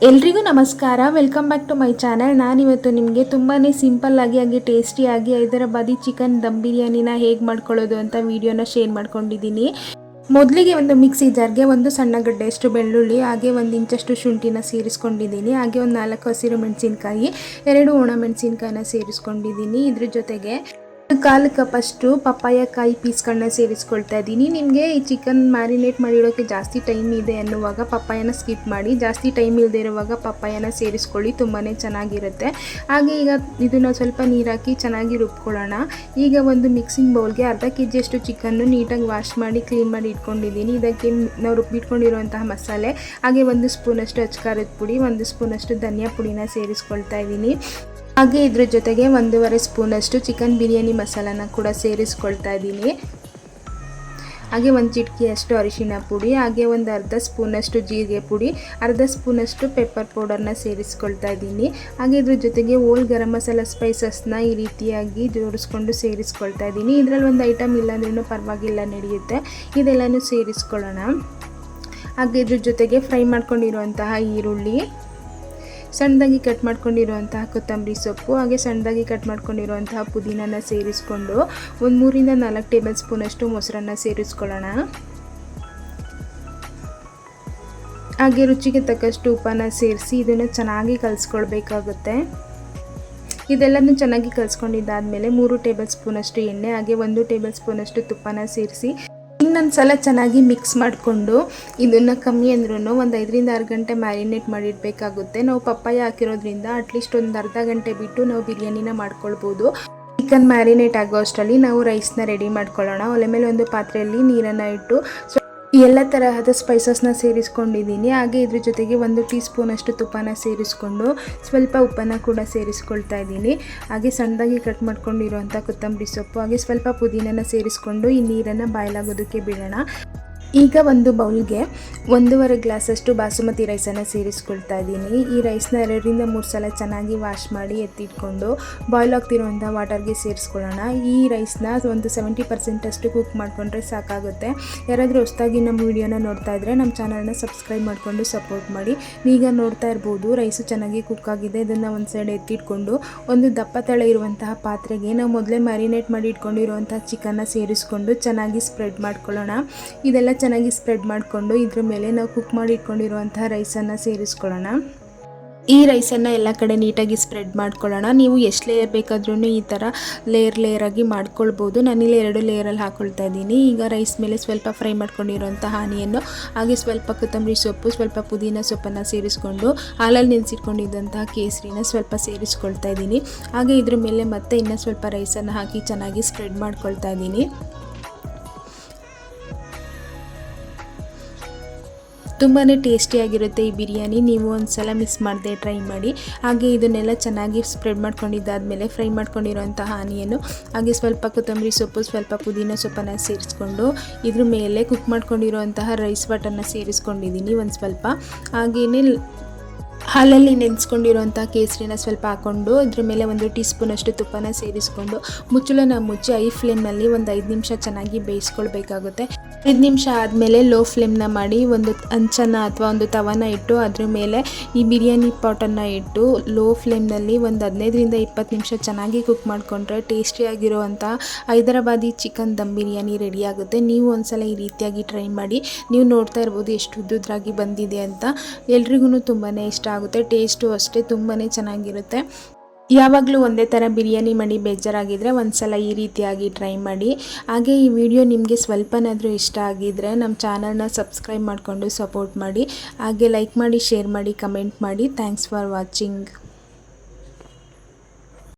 ಎಲ್ರಿಗೂ ನಮಸ್ಕಾರ. Welcome back to my channel. ನಾನಿವತ್ತು ನಿಮಗೆ ತುಂಬಾ ಸಿಂಪಲ್ಲಾಗಿ ಟೇಸ್ಟಿಯಾಗಿ ಹೈದರಾಬಾದಿ ಚಿಕನ್ ದಮ್ ಬಿರಿಯಾನಿನ ಹೇಗೆ ಮಾಡ್ಕೊಳ್ಳೋದು ಅಂತ ವಿಡಿಯೋನ ಶೇರ್ ಮಾಡ್ಕೊಂಡಿದ್ದೀನಿ. ಮೊದಲಿಗೆ ಒಂದು ಮಿಕ್ಸಿ ಜಾರ್ಗೆ ಒಂದು ಸಣ್ಣ ಗಡ್ಡೆಯಷ್ಟು ಬೆಳ್ಳುಳ್ಳಿ, ಹಾಗೆ 1 ಇಂಚಷ್ಟು ಶುಂಠಿನ ಸೇರಿಸ್ಕೊಂಡಿದ್ದೀನಿ. ಹಾಗೆ ಒಂದು 4 ಹಸಿರು ಮೆಣಸಿನ್ಕಾಯಿ, 2 ಒಣ ಮೆಣಸಿನ್ಕಾಯಿನ ಸೇರಿಸ್ಕೊಂಡಿದ್ದೀನಿ. ಇದ್ರ ಜೊತೆಗೆ 1/4 ಕಪ್ಪಷ್ಟು ಪಪ್ಪಾಯ ಕಾಯಿ ಪೀಸ್ಗಳನ್ನ ಸೇರಿಸ್ಕೊಳ್ತಾ ಇದ್ದೀನಿ. ನಿಮಗೆ ಈ ಚಿಕನ್ ಮ್ಯಾರಿನೇಟ್ ಮಾಡಿಡೋಕ್ಕೆ ಜಾಸ್ತಿ ಟೈಮ್ ಇದೆ ಅನ್ನುವಾಗ ಪಪ್ಪಾಯನ ಸ್ಕಿಪ್ ಮಾಡಿ, ಜಾಸ್ತಿ ಟೈಮ್ ಇಲ್ಲದೆ ಇರುವಾಗ ಪಪ್ಪಾಯನ ಸೇರಿಸ್ಕೊಳ್ಳಿ, ತುಂಬಾ ಚೆನ್ನಾಗಿರುತ್ತೆ. ಹಾಗೆ ಈಗ ಇದನ್ನು ಸ್ವಲ್ಪ ನೀರು ಹಾಕಿ ಚೆನ್ನಾಗಿ ರುಬ್ಕೊಳ್ಳೋಣ. ಈಗ ಒಂದು ಮಿಕ್ಸಿಂಗ್ ಬೌಲ್ಗೆ ಅರ್ಧ ಕೆಜಿಯಷ್ಟು ಚಿಕನ್ನು ನೀಟಾಗಿ ವಾಶ್ ಮಾಡಿ ಕ್ಲೀನ್ ಮಾಡಿ ಇಟ್ಕೊಂಡಿದ್ದೀನಿ. ಇದಕ್ಕೆ ನಾವು ರುಬ್ಬಿಟ್ಕೊಂಡಿರುವಂತಹ ಮಸಾಲೆ, ಹಾಗೆ 1 ಸ್ಪೂನಷ್ಟು ಅಚ್ಕಾರದ ಪುಡಿ, 1 ಸ್ಪೂನಷ್ಟು ಧನಿಯಾ ಪುಡಿನ ಸೇರಿಸ್ಕೊಳ್ತಾ ಇದ್ದೀನಿ. ಹಾಗೆ ಇದ್ರ ಜೊತೆಗೆ 1.5 ಸ್ಪೂನಷ್ಟು ಚಿಕನ್ ಬಿರಿಯಾನಿ ಮಸಾಲಾನ ಕೂಡ ಸೇರಿಸ್ಕೊಳ್ತಾ ಇದ್ದೀನಿ. ಹಾಗೆ 1 ಚಿಟಿಕೆಯಷ್ಟು ಅರಿಶಿನ ಪುಡಿ, ಹಾಗೆ ಒಂದು ಅರ್ಧ ಸ್ಪೂನಷ್ಟು ಜೀರಿಗೆ ಪುಡಿ, ಅರ್ಧ ಸ್ಪೂನಷ್ಟು ಪೆಪ್ಪರ್ ಪೌಡರ್ನ ಸೇರಿಸ್ಕೊಳ್ತಾ ಇದ್ದೀನಿ. ಹಾಗೆ ಇದ್ರ ಜೊತೆಗೆ ಹೋಲ್ ಗರಂ ಮಸಾಲ ಸ್ಪೈಸಸ್ನ ಈ ರೀತಿಯಾಗಿ ಜೋಡಿಸ್ಕೊಂಡು ಸೇರಿಸ್ಕೊಳ್ತಾ ಇದ್ದೀನಿ. ಇದರಲ್ಲಿ ಒಂದು ಐಟಮ್ ಇಲ್ಲಾಂದ್ರೂ ಪರವಾಗಿಲ್ಲ, ನಡೆಯುತ್ತೆ. ಇದೆಲ್ಲನೂ ಸೇರಿಸ್ಕೊಳ್ಳೋಣ. ಹಾಗೆ ಇದ್ರ ಜೊತೆಗೆ ಫ್ರೈ ಮಾಡ್ಕೊಂಡಿರುವಂತಹ ಈರುಳ್ಳಿ, ಸಣ್ಣದಾಗಿ ಕಟ್ ಮಾಡ್ಕೊಂಡಿರುವಂತಹ ಕೊತ್ತಂಬರಿ ಸೊಪ್ಪು, ಹಾಗೆ ಸಣ್ಣದಾಗಿ ಕಟ್ ಮಾಡ್ಕೊಂಡಿರುವಂತಹ ಪುದೀನನ ಸೇರಿಸ್ಕೊಂಡು 3 ರಿಂದ 4 ಟೇಬಲ್ ಸ್ಪೂನಷ್ಟು ಮೊಸರನ್ನ ಸೇರಿಸ್ಕೊಳ್ಳೋಣ. ಹಾಗೆ ರುಚಿಗೆ ತಕ್ಕಷ್ಟು ಉಪ್ಪನ್ನು ಸೇರಿಸಿ ಇದನ್ನು ಚೆನ್ನಾಗಿ ಕಲಿಸ್ಕೊಳ್ಬೇಕಾಗುತ್ತೆ. ಇದೆಲ್ಲನೂ ಚೆನ್ನಾಗಿ ಕಲಿಸ್ಕೊಂಡಿದ್ದಾದಮೇಲೆ 3 ಟೇಬಲ್ ಸ್ಪೂನಷ್ಟು ಎಣ್ಣೆ, ಹಾಗೆ 1 ಟೇಬಲ್ ಸ್ಪೂನಷ್ಟು ತುಪ್ಪನ ಸೇರಿಸಿ ಇನ್ನೊಂದು ಸಲ ಚೆನ್ನಾಗಿ ಮಿಕ್ಸ್ ಮಾಡಿಕೊಂಡು ಇದನ್ನು ಕಮ್ಮಿ ಅಂದ್ರೂ ಒಂದು 5 ರಿಂದ 6 ಗಂಟೆ ಮ್ಯಾರಿನೇಟ್ ಮಾಡಿಡಬೇಕಾಗುತ್ತೆ. ನಾವು ಪಪ್ಪಾಯ ಹಾಕಿರೋದ್ರಿಂದ ಅಟ್ಲೀಸ್ಟ್ ಒಂದು ಅರ್ಧ ಗಂಟೆ ಬಿಟ್ಟು ನಾವು ಬಿರಿಯಾನಿನ ಮಾಡ್ಕೊಳ್ಬೋದು. ಚಿಕನ್ ಮ್ಯಾರಿನೇಟ್ ಆಗೋ ಅಷ್ಟರಲ್ಲಿ ನಾವು ರೈಸ್ನ ರೆಡಿ ಮಾಡ್ಕೊಳ್ಳೋಣ. ಒಲೆ ಮೇಲೆ ಒಂದು ಪಾತ್ರೆಯಲ್ಲಿ ನೀರನ್ನು ಇಟ್ಟು ಎಲ್ಲ ತರಹದ ಸ್ಪೈಸಸ್ನ ಸೇರಿಸ್ಕೊಂಡಿದ್ದೀನಿ. ಹಾಗೆ ಇದ್ರ ಜೊತೆಗೆ 1 ಟೀ ಸ್ಪೂನಷ್ಟು ತುಪ್ಪನ ಸೇರಿಸ್ಕೊಂಡು ಸ್ವಲ್ಪ ಉಪ್ಪನ್ನು ಕೂಡ ಸೇರಿಸ್ಕೊಳ್ತಾ ಇದ್ದೀನಿ. ಹಾಗೆ ಸಣ್ಣದಾಗಿ ಕಟ್ ಮಾಡ್ಕೊಂಡಿರುವಂಥ ಕೊತ್ತಂಬರಿ ಸೊಪ್ಪು, ಹಾಗೆ ಸ್ವಲ್ಪ ಪುದೀನನ ಸೇರಿಸ್ಕೊಂಡು ಈ ನೀರನ್ನು ಬಾಯ್ಲಾಗೋದಕ್ಕೆ ಬಿಡೋಣ. ಈಗ ಒಂದು ಬೌಲ್ಗೆ 1.5 ಗ್ಲಾಸಷ್ಟು ಬಾಸುಮತಿ ರೈಸನ್ನು ಸೇರಿಸ್ಕೊಳ್ತಾ ಇದ್ದೀನಿ. ಈ ರೈಸ್ನ 2 ರಿಂದ 3 ಸಲ ಚೆನ್ನಾಗಿ ವಾಶ್ ಮಾಡಿ ಎತ್ತಿಟ್ಕೊಂಡು ಬಾಯ್ಲ್ ಆಗ್ತಿರುವಂಥ ವಾಟರ್ಗೆ ಸೇರಿಸ್ಕೊಳ್ಳೋಣ. ಈ ರೈಸ್ನ ಒಂದು 70% ಅಷ್ಟು ಕುಕ್ ಮಾಡಿಕೊಂಡ್ರೆ ಸಾಕಾಗುತ್ತೆ. ಯಾರಾದರೂ ಹೊಸದಾಗಿ ನಮ್ಮ ವಿಡಿಯೋನ ನೋಡ್ತಾ ಇದ್ದರೆ ನಮ್ಮ ಚಾನಲ್ನ ಸಬ್ಸ್ಕ್ರೈಬ್ ಮಾಡಿಕೊಂಡು ಸಪೋರ್ಟ್ ಮಾಡಿ. ಈಗ ನೋಡ್ತಾ ಇರ್ಬೋದು ರೈಸು ಚೆನ್ನಾಗಿ ಕುಕ್ ಆಗಿದೆ. ಇದನ್ನು ಒಂದು ಸೈಡ್ ಎತ್ತಿಟ್ಕೊಂಡು ಒಂದು ದಪ್ಪ ತಳ ಇರುವಂತಹ ಪಾತ್ರೆಗೆ ನಾವು ಮೊದಲೇ ಮ್ಯಾರಿನೇಟ್ ಮಾಡಿ ಇಟ್ಕೊಂಡಿರುವಂಥ ಚಿಕನ್ನ ಸೇರಿಸ್ಕೊಂಡು ಚೆನ್ನಾಗಿ ಸ್ಪ್ರೆಡ್ ಮಾಡ್ಕೊಳ್ಳೋಣ. ಇದೆಲ್ಲ ಚೆನ್ನಾಗಿ ಸ್ಪ್ರೆಡ್ ಮಾಡಿಕೊಂಡು ಇದ್ರ ಮೇಲೆ ನಾವು ಕುಕ್ ಮಾಡಿ ಇಟ್ಕೊಂಡಿರುವಂತಹ ರೈಸನ್ನು ಸೇರಿಸ್ಕೊಳ್ಳೋಣ. ಈ ರೈಸನ್ನು ಎಲ್ಲ ಕಡೆ ನೀಟಾಗಿ ಸ್ಪ್ರೆಡ್ ಮಾಡ್ಕೊಳ್ಳೋಣ. ನೀವು ಎಷ್ಟು ಲೇಯರ್ ಬೇಕಾದ್ರೂ ಈ ಥರ ಲೇಯರ್ ಆಗಿ ಮಾಡ್ಕೊಳ್ಬೋದು. ನಾನಿಲ್ಲಿ 2 ಲೇಯರಲ್ಲಿ ಹಾಕ್ಕೊಳ್ತಾ ಇದ್ದೀನಿ. ಈಗ ರೈಸ್ ಮೇಲೆ ಸ್ವಲ್ಪ ಫ್ರೈ ಮಾಡ್ಕೊಂಡಿರುವಂತಹ ಆನಿಯನ್ನು, ಹಾಗೆ ಸ್ವಲ್ಪ ಕೊತ್ತಂಬರಿ ಸೊಪ್ಪು, ಸ್ವಲ್ಪ ಪುದೀನ ಸೊಪ್ಪನ್ನು ಸೇರಿಸ್ಕೊಂಡು ಹಾಲಲ್ಲಿ ನೆನೆಸಿಟ್ಕೊಂಡಿದ್ದಂತಹ ಕೇಸರಿನ ಸ್ವಲ್ಪ ಸೇರಿಸ್ಕೊಳ್ತಾ ಇದ್ದೀನಿ. ಹಾಗೆ ಇದ್ರ ಮೇಲೆ ಮತ್ತೆ ಇನ್ನೂ ಸ್ವಲ್ಪ ರೈಸನ್ನು ಹಾಕಿ ಚೆನ್ನಾಗಿ ಸ್ಪ್ರೆಡ್ ಮಾಡ್ಕೊಳ್ತಾ ಇದ್ದೀನಿ. ತುಂಬಾ ಟೇಸ್ಟಿಯಾಗಿರುತ್ತೆ ಈ ಬಿರಿಯಾನಿ. ನೀವು ಒಂದು ಸಲ ಮಿಸ್ ಮಾಡದೆ ಟ್ರೈ ಮಾಡಿ. ಹಾಗೆ ಇದನ್ನೆಲ್ಲ ಚೆನ್ನಾಗಿ ಸ್ಪ್ರೆಡ್ ಮಾಡ್ಕೊಂಡಿದ್ದಾದಮೇಲೆ ಫ್ರೈ ಮಾಡ್ಕೊಂಡಿರೋಂತಹ ಆನಿಯನ್ನು, ಹಾಗೆ ಸ್ವಲ್ಪ ಕೊತ್ತಂಬರಿ ಸೊಪ್ಪು, ಸ್ವಲ್ಪ ಪುದೀನ ಸೊಪ್ಪನ್ನು ಸೇರಿಸ್ಕೊಂಡು ಇದ್ರ ಮೇಲೆ ಕುಕ್ ಮಾಡ್ಕೊಂಡಿರೋಂತಹ ರೈಸ್ ವಾಟರ್ನ ಸೇರಿಸ್ಕೊಂಡಿದ್ದೀನಿ ಒಂದು ಸ್ವಲ್ಪ. ಹಾಗೆಯೇ ಹಾಲಲ್ಲಿ ನೆನೆಸ್ಕೊಂಡಿರೋಂಥ ಕೇಸರಿನ ಸ್ವಲ್ಪ ಹಾಕ್ಕೊಂಡು ಇದ್ರ ಮೇಲೆ 1 ಟೀ ಸ್ಪೂನಷ್ಟು ತುಪ್ಪನ ಸೇರಿಸ್ಕೊಂಡು ಮುಚ್ಚಳನ ಮುಚ್ಚಿ ಐ ಫ್ಲೇಮ್ನಲ್ಲಿ ಒಂದು 5 ನಿಮಿಷ ಚೆನ್ನಾಗಿ ಬೇಯಿಸ್ಕೊಳ್ಬೇಕಾಗುತ್ತೆ. 5 ನಿಮಿಷ ಆದಮೇಲೆ ಲೋ ಫ್ಲೇಮ್ನ ಮಾಡಿ ಒಂದು ಹಂಚನ್ನು ಅಥವಾ ಒಂದು ತವನ ಇಟ್ಟು ಅದ್ರ ಮೇಲೆ ಈ ಬಿರಿಯಾನಿ ಪಾಟನ್ನು ಇಟ್ಟು ಲೋ ಫ್ಲೇಮ್ನಲ್ಲಿ ಒಂದು 15 ರಿಂದ 20 ನಿಮಿಷ ಚೆನ್ನಾಗಿ ಕುಕ್ ಮಾಡಿಕೊಂಡ್ರೆ ಟೇಸ್ಟಿಯಾಗಿರುವಂಥ ಹೈದರಾಬಾದಿ ಚಿಕನ್ ದಮ್ ಬಿರಿಯಾನಿ ರೆಡಿ ಆಗುತ್ತೆ. ನೀವು ಒಂದ್ಸಲ ಈ ರೀತಿಯಾಗಿ ಟ್ರೈ ಮಾಡಿ. ನೀವು ನೋಡ್ತಾ ಇರ್ಬೋದು ಎಷ್ಟು ಉದ್ದುದ್ರಾಗಿ ಬಂದಿದೆ ಅಂತ. ಎಲ್ರಿಗೂ ತುಂಬಾ ಇಷ್ಟ ಆಗುತ್ತೆ. ಟೇಸ್ಟು ಅಷ್ಟೇ ತುಂಬಾ ಚೆನ್ನಾಗಿರುತ್ತೆ. ಯಾವಾಗಲೂ ಒಂದೇ ಥರ ಬಿರಿಯಾನಿ ಮಾಡಿ ಬೇಜಾರಾಗಿದ್ದರೆ ಒಂದ್ಸಲ ಈ ರೀತಿಯಾಗಿ ಟ್ರೈ ಮಾಡಿ. ಹಾಗೆ ಈ ವಿಡಿಯೋ ನಿಮಗೆ ಸ್ವಲ್ಪನಾದರೂ ಇಷ್ಟ ಆಗಿದ್ದರೆ ನಮ್ಮ ಚಾನಲ್ನ ಸಬ್ಸ್ಕ್ರೈಬ್ ಮಾಡಿಕೊಂಡು ಸಪೋರ್ಟ್ ಮಾಡಿ. ಹಾಗೆ ಲೈಕ್ ಮಾಡಿ, ಶೇರ್ ಮಾಡಿ, ಕಮೆಂಟ್ ಮಾಡಿ. Thanks for watching.